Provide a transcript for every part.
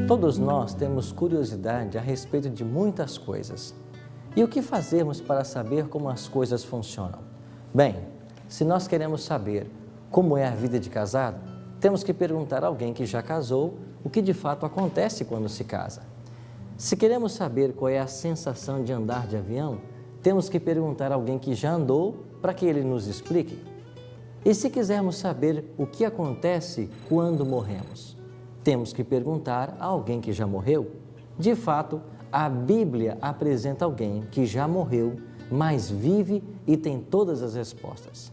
Todos nós temos curiosidade a respeito de muitas coisas. E o que fazemos para saber como as coisas funcionam? Bem, se nós queremos saber como é a vida de casado, temos que perguntar a alguém que já casou o que de fato acontece quando se casa. Se queremos saber qual é a sensação de andar de avião, temos que perguntar a alguém que já andou para que ele nos explique. E se quisermos saber o que acontece quando morremos, temos que perguntar a alguém que já morreu. De fato, a Bíblia apresenta alguém que já morreu, mas vive e tem todas as respostas.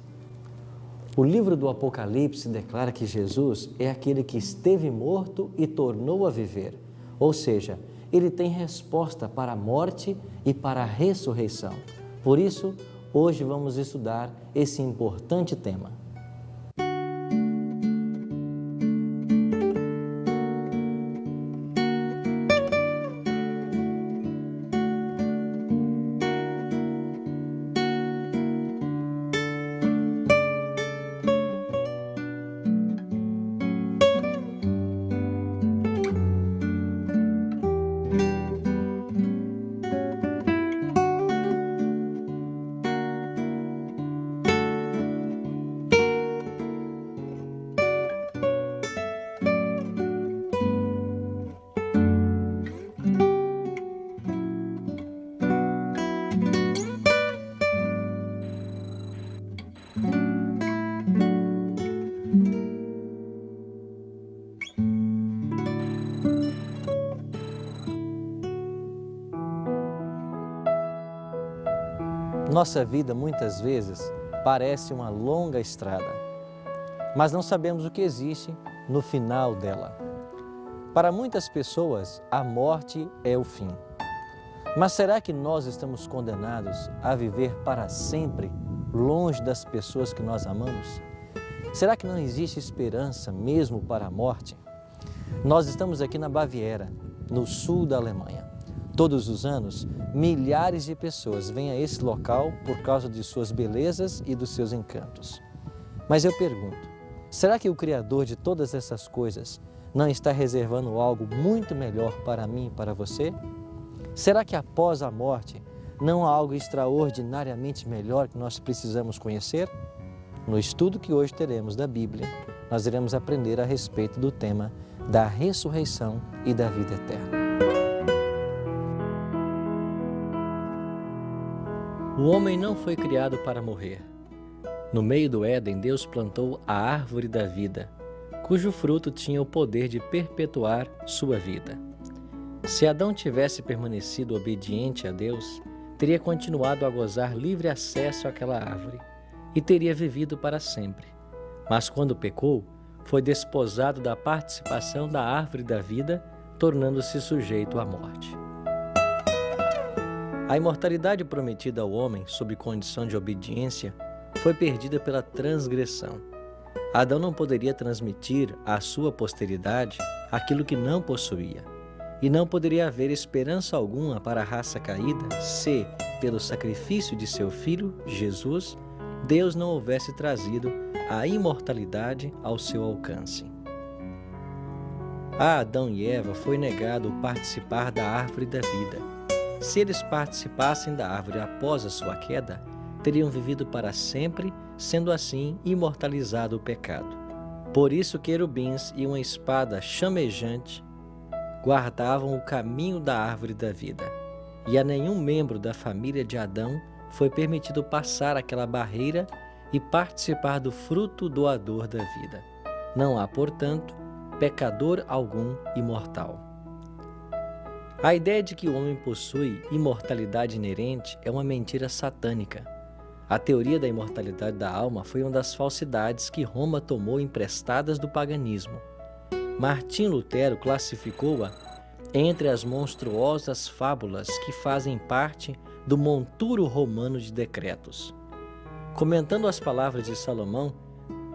O livro do Apocalipse declara que Jesus é aquele que esteve morto e tornou a viver. Ou seja, ele tem resposta para a morte e para a ressurreição. Por isso, hoje vamos estudar esse importante tema. Nossa vida muitas vezes parece uma longa estrada, mas não sabemos o que existe no final dela. Para muitas pessoas, a morte é o fim. Mas será que nós estamos condenados a viver para sempre longe das pessoas que nós amamos? Será que não existe esperança mesmo para a morte? Nós estamos aqui na Baviera, no sul da Alemanha. Todos os anos, milhares de pessoas vêm a esse local por causa de suas belezas e dos seus encantos. Mas eu pergunto, será que o Criador de todas essas coisas não está reservando algo muito melhor para mim e para você? Será que após a morte não há algo extraordinariamente melhor que nós precisamos conhecer? No estudo que hoje teremos da Bíblia, nós iremos aprender a respeito do tema da ressurreição e da vida eterna. O homem não foi criado para morrer. No meio do Éden, Deus plantou a árvore da vida, cujo fruto tinha o poder de perpetuar sua vida. Se Adão tivesse permanecido obediente a Deus, teria continuado a gozar livre acesso àquela árvore e teria vivido para sempre. Mas quando pecou, foi desposado da participação da árvore da vida, tornando-se sujeito à morte. A imortalidade prometida ao homem, sob condição de obediência, foi perdida pela transgressão. Adão não poderia transmitir à sua posteridade aquilo que não possuía, e não poderia haver esperança alguma para a raça caída se, pelo sacrifício de seu filho, Jesus, Deus não houvesse trazido a imortalidade ao seu alcance. A Adão e Eva foi negado o participar da árvore da vida. Se eles participassem da árvore após a sua queda, teriam vivido para sempre, sendo assim imortalizado o pecado. Por isso, querubins e uma espada chamejante guardavam o caminho da árvore da vida, e a nenhum membro da família de Adão foi permitido passar aquela barreira e participar do fruto doador da vida. Não há, portanto, pecador algum imortal. A ideia de que o homem possui imortalidade inerente é uma mentira satânica. A teoria da imortalidade da alma foi uma das falsidades que Roma tomou emprestadas do paganismo. Martim Lutero classificou-a entre as monstruosas fábulas que fazem parte do monturo romano de decretos. Comentando as palavras de Salomão,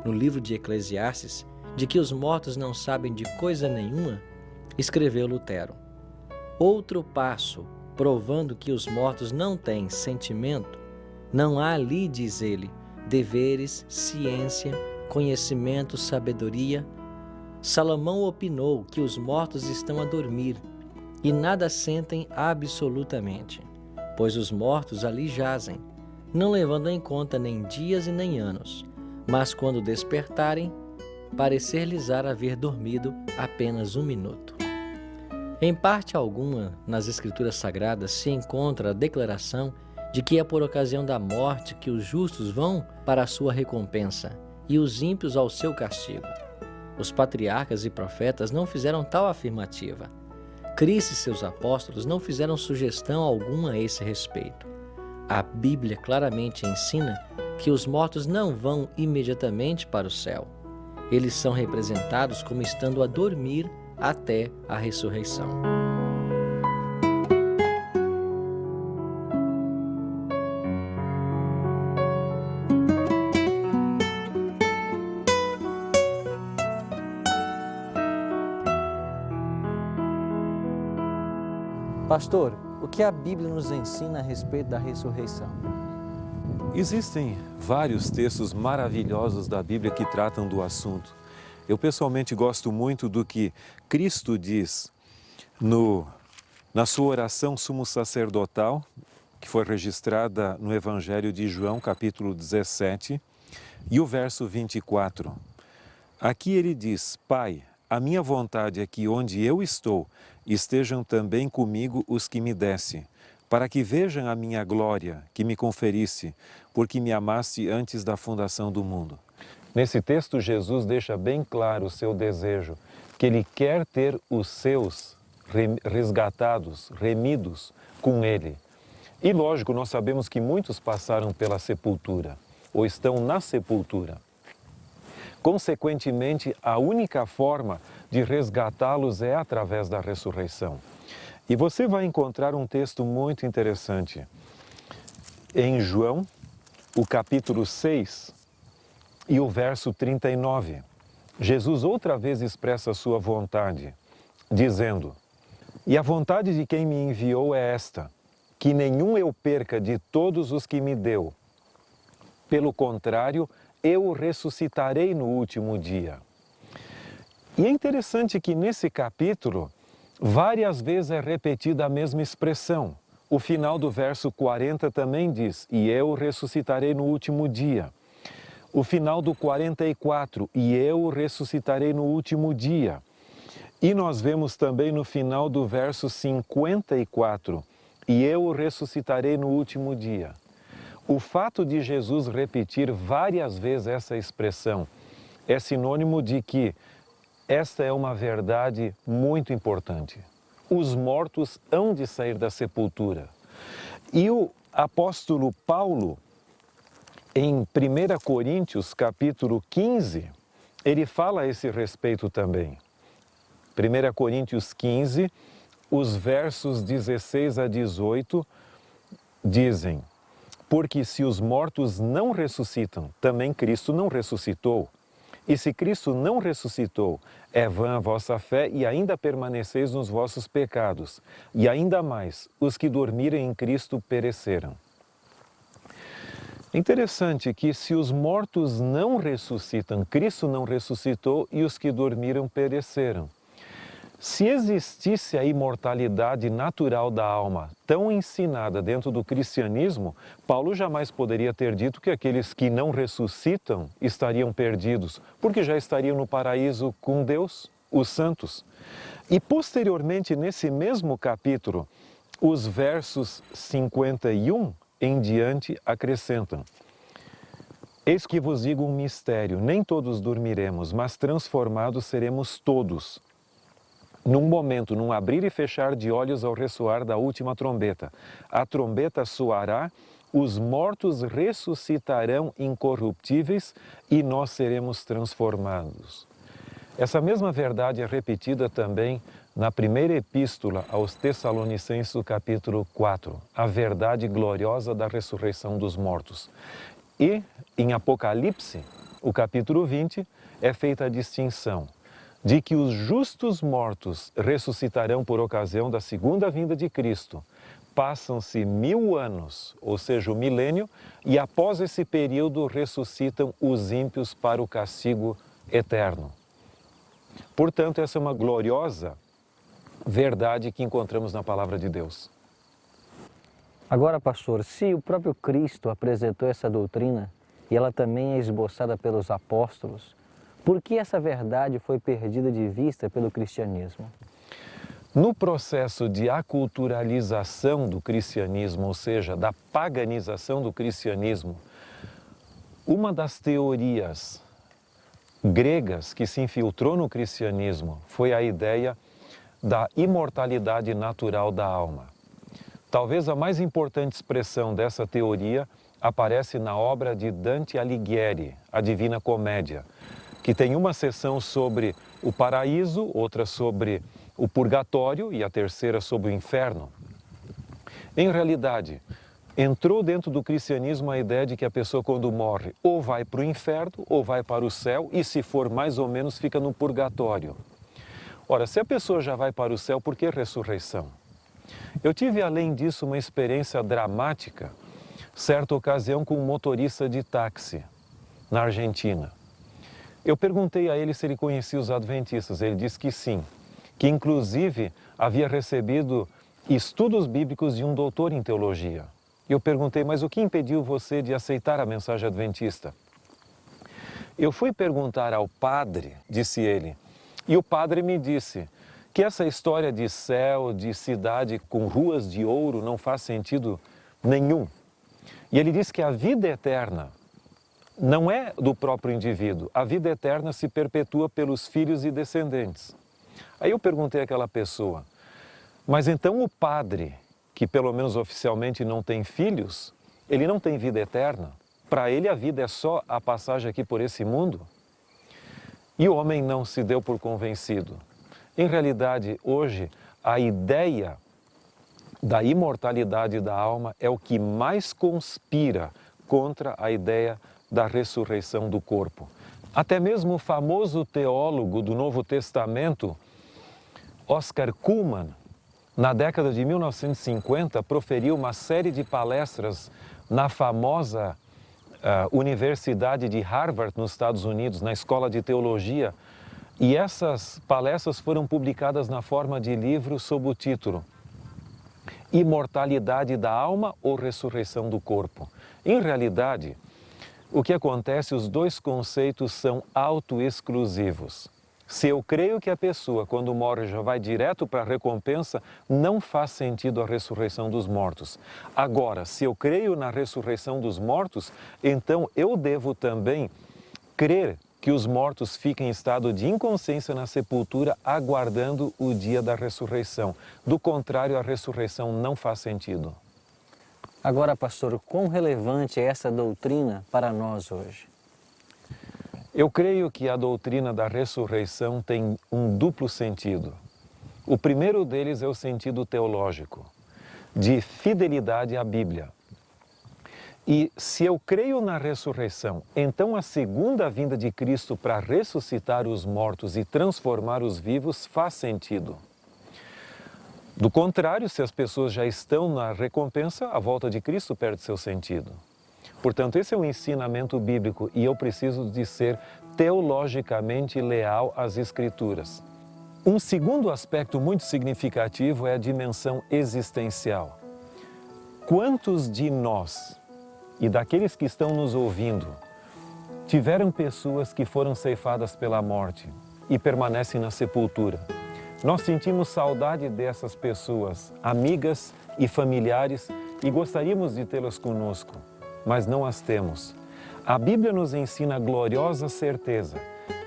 no livro de Eclesiastes, de que os mortos não sabem de coisa nenhuma, escreveu Lutero: outro passo, provando que os mortos não têm sentimento, não há ali, diz ele, deveres, ciência, conhecimento, sabedoria, Salomão opinou que os mortos estão a dormir e nada sentem absolutamente, pois os mortos ali jazem, não levando em conta nem dias e nem anos, mas quando despertarem, parecer-lhes haver dormido apenas um minuto. Em parte alguma, nas Escrituras Sagradas se encontra a declaração de que é por ocasião da morte que os justos vão para a sua recompensa e os ímpios ao seu castigo. Os patriarcas e profetas não fizeram tal afirmativa. Cristo e seus apóstolos não fizeram sugestão alguma a esse respeito. A Bíblia claramente ensina que os mortos não vão imediatamente para o céu. Eles são representados como estando a dormir até a ressurreição. Pastor, o que a Bíblia nos ensina a respeito da ressurreição? Existem vários textos maravilhosos da Bíblia que tratam do assunto. Eu pessoalmente gosto muito do que Cristo diz na sua oração sumo sacerdotal, que foi registrada no Evangelho de João, capítulo 17, e o verso 24. Aqui ele diz: Pai, a minha vontade é que onde eu estou, estejam também comigo os que me desse, para que vejam a minha glória que me conferisse, porque me amaste antes da fundação do mundo. Nesse texto, Jesus deixa bem claro o seu desejo, que ele quer ter os seus resgatados, remidos com ele. E lógico, nós sabemos que muitos passaram pela sepultura, ou estão na sepultura. Consequentemente, a única forma de resgatá-los é através da ressurreição. E você vai encontrar um texto muito interessante. Em João, o capítulo 6 e o verso 39. Jesus outra vez expressa a sua vontade, dizendo: E a vontade de quem me enviou é esta, que nenhum eu perca de todos os que me deu. Pelo contrário, eu o ressuscitarei no último dia. E é interessante que nesse capítulo, várias vezes é repetida a mesma expressão. O final do verso 40 também diz: E eu o ressuscitarei no último dia. O final do 44, e eu o ressuscitarei no último dia. E nós vemos também no final do verso 54, e eu o ressuscitarei no último dia. O fato de Jesus repetir várias vezes essa expressão é sinônimo de que esta é uma verdade muito importante. Os mortos hão de sair da sepultura. E o apóstolo Paulo, em 1 Coríntios, capítulo 15, ele fala a esse respeito também. 1 Coríntios 15, os versos 16 a 18, dizem: Porque se os mortos não ressuscitam, também Cristo não ressuscitou. E se Cristo não ressuscitou, é vã a vossa fé e ainda permaneceis nos vossos pecados. E ainda mais, os que dormirem em Cristo pereceram. Interessante que se os mortos não ressuscitam, Cristo não ressuscitou e os que dormiram pereceram. Se existisse a imortalidade natural da alma tão ensinada dentro do cristianismo, Paulo jamais poderia ter dito que aqueles que não ressuscitam estariam perdidos, porque já estariam no paraíso com Deus, os santos. E posteriormente, nesse mesmo capítulo, os versos 51 em diante acrescentam: Eis que vos digo um mistério, nem todos dormiremos, mas transformados seremos todos. Num momento, num abrir e fechar de olhos ao ressoar da última trombeta. A trombeta soará, os mortos ressuscitarão incorruptíveis e nós seremos transformados. Essa mesma verdade é repetida também na primeira epístola aos Tessalonicenses, do capítulo 4, a verdade gloriosa da ressurreição dos mortos. E em Apocalipse, o capítulo 20, é feita a distinção de que os justos mortos ressuscitarão por ocasião da segunda vinda de Cristo. Passam-se 1000 anos, ou seja, o milênio, e após esse período ressuscitam os ímpios para o castigo eterno. Portanto, essa é uma gloriosa verdade que encontramos na palavra de Deus. Agora, pastor, se o próprio Cristo apresentou essa doutrina e ela também é esboçada pelos apóstolos, por que essa verdade foi perdida de vista pelo cristianismo? No processo de aculturalização do cristianismo, ou seja, da paganização do cristianismo, uma das teorias gregas que se infiltrou no cristianismo foi a ideia da imortalidade natural da alma. Talvez a mais importante expressão dessa teoria aparece na obra de Dante Alighieri, A Divina Comédia, que tem uma seção sobre o paraíso, outra sobre o purgatório e a terceira sobre o inferno. Em realidade, entrou dentro do cristianismo a ideia de que a pessoa, quando morre, ou vai para o inferno ou vai para o céu e, se for mais ou menos, fica no purgatório. Ora, se a pessoa já vai para o céu, por que ressurreição? Eu tive, além disso, uma experiência dramática, certa ocasião com um motorista de táxi, na Argentina. Eu perguntei a ele se ele conhecia os adventistas. Ele disse que sim, que inclusive havia recebido estudos bíblicos de um doutor em teologia. Eu perguntei, mas o que impediu você de aceitar a mensagem adventista? Eu fui perguntar ao padre, disse ele, e o padre me disse que essa história de céu, de cidade com ruas de ouro não faz sentido nenhum. E ele disse que a vida eterna não é do próprio indivíduo, a vida eterna se perpetua pelos filhos e descendentes. Aí eu perguntei àquela pessoa, mas então o padre, que pelo menos oficialmente não tem filhos, ele não tem vida eterna? Para ele a vida é só a passagem aqui por esse mundo? E o homem não se deu por convencido. Em realidade, hoje, a ideia da imortalidade da alma é o que mais conspira contra a ideia da ressurreição do corpo. Até mesmo o famoso teólogo do Novo Testamento, Oscar Cullmann, na década de 1950, proferiu uma série de palestras na famosa Universidade de Harvard, nos Estados Unidos, na Escola de Teologia, e essas palestras foram publicadas na forma de livro sob o título Imortalidade da Alma ou Ressurreição do Corpo. Em realidade, o que acontece, os dois conceitos são autoexclusivos. Se eu creio que a pessoa, quando morre, já vai direto para a recompensa, não faz sentido a ressurreição dos mortos. Agora, se eu creio na ressurreição dos mortos, então eu devo também crer que os mortos fiquem em estado de inconsciência na sepultura, aguardando o dia da ressurreição. Do contrário, a ressurreição não faz sentido. Agora, pastor, quão relevante é essa doutrina para nós hoje? Eu creio que a doutrina da ressurreição tem um duplo sentido. O primeiro deles é o sentido teológico, de fidelidade à Bíblia. E se eu creio na ressurreição, então a segunda vinda de Cristo para ressuscitar os mortos e transformar os vivos faz sentido. Do contrário, se as pessoas já estão na recompensa, a volta de Cristo perde seu sentido. Portanto, esse é um ensinamento bíblico e eu preciso de ser teologicamente leal às Escrituras. Um segundo aspecto muito significativo é a dimensão existencial. Quantos de nós e daqueles que estão nos ouvindo tiveram pessoas que foram ceifadas pela morte e permanecem na sepultura? Nós sentimos saudade dessas pessoas, amigas e familiares, e gostaríamos de tê-las conosco, mas não as temos. A Bíblia nos ensina a gloriosa certeza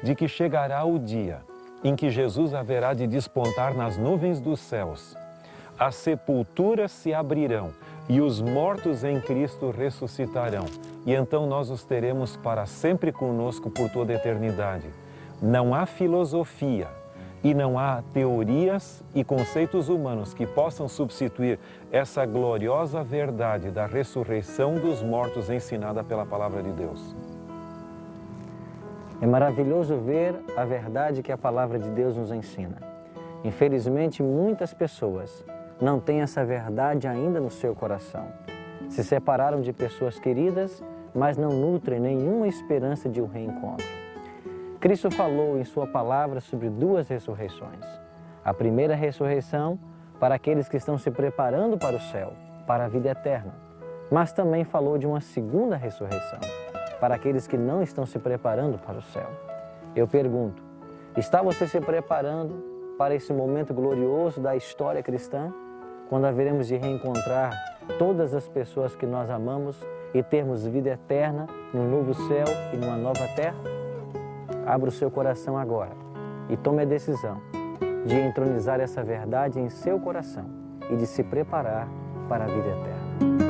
de que chegará o dia em que Jesus haverá de despontar nas nuvens dos céus. As sepulturas se abrirão e os mortos em Cristo ressuscitarão. E então nós os teremos para sempre conosco por toda a eternidade. Não há filosofia e não há teorias e conceitos humanos que possam substituir essa gloriosa verdade da ressurreição dos mortos ensinada pela Palavra de Deus. É maravilhoso ver a verdade que a Palavra de Deus nos ensina. Infelizmente, muitas pessoas não têm essa verdade ainda no seu coração. Se separaram de pessoas queridas, mas não nutrem nenhuma esperança de um reencontro. Cristo falou em sua palavra sobre duas ressurreições. A primeira ressurreição para aqueles que estão se preparando para o céu, para a vida eterna. Mas também falou de uma segunda ressurreição para aqueles que não estão se preparando para o céu. Eu pergunto, está você se preparando para esse momento glorioso da história cristã, quando haveremos de reencontrar todas as pessoas que nós amamos e termos vida eterna num novo céu e numa nova terra? Abra o seu coração agora e tome a decisão de entronizar essa verdade em seu coração e de se preparar para a vida eterna.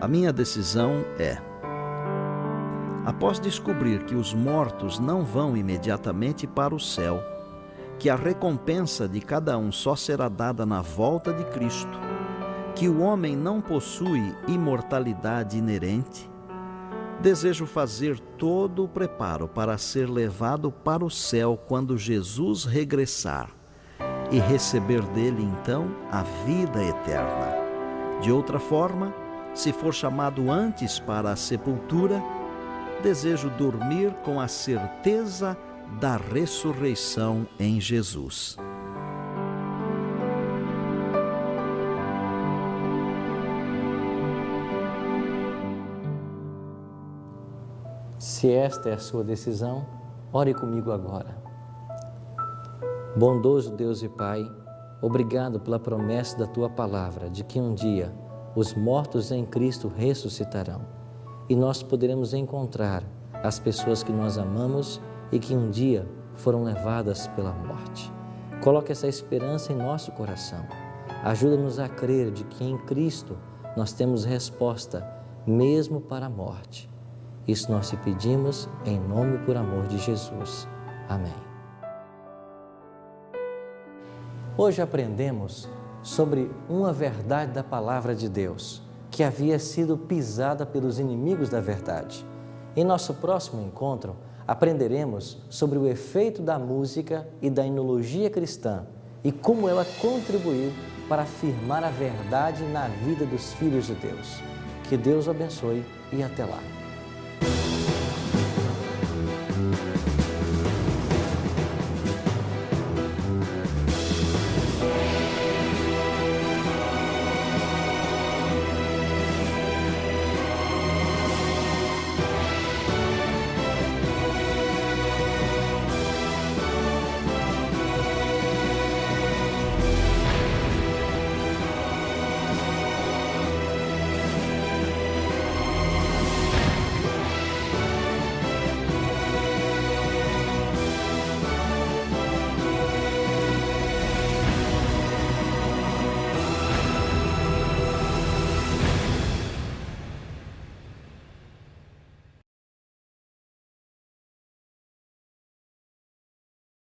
A minha decisão é: após descobrir que os mortos não vão imediatamente para o céu, que a recompensa de cada um só será dada na volta de Cristo, que o homem não possui imortalidade inerente, desejo fazer todo o preparo para ser levado para o céu quando Jesus regressar e receber dele então a vida eterna. De outra forma, se for chamado antes para a sepultura, desejo dormir com a certeza da ressurreição em Jesus. Se esta é a sua decisão, ore comigo agora. Bondoso Deus e Pai, obrigado pela promessa da Tua palavra de que um dia os mortos em Cristo ressuscitarão e nós poderemos encontrar as pessoas que nós amamos e que um dia foram levadas pela morte. Coloque essa esperança em nosso coração. Ajuda-nos a crer de que em Cristo nós temos resposta mesmo para a morte. Isso nós te pedimos em nome e por amor de Jesus. Amém. Hoje aprendemos sobre uma verdade da palavra de Deus, que havia sido pisada pelos inimigos da verdade. Em nosso próximo encontro, aprenderemos sobre o efeito da música e da enologia cristã e como ela contribuiu para afirmar a verdade na vida dos filhos de Deus. Que Deus o abençoe e até lá.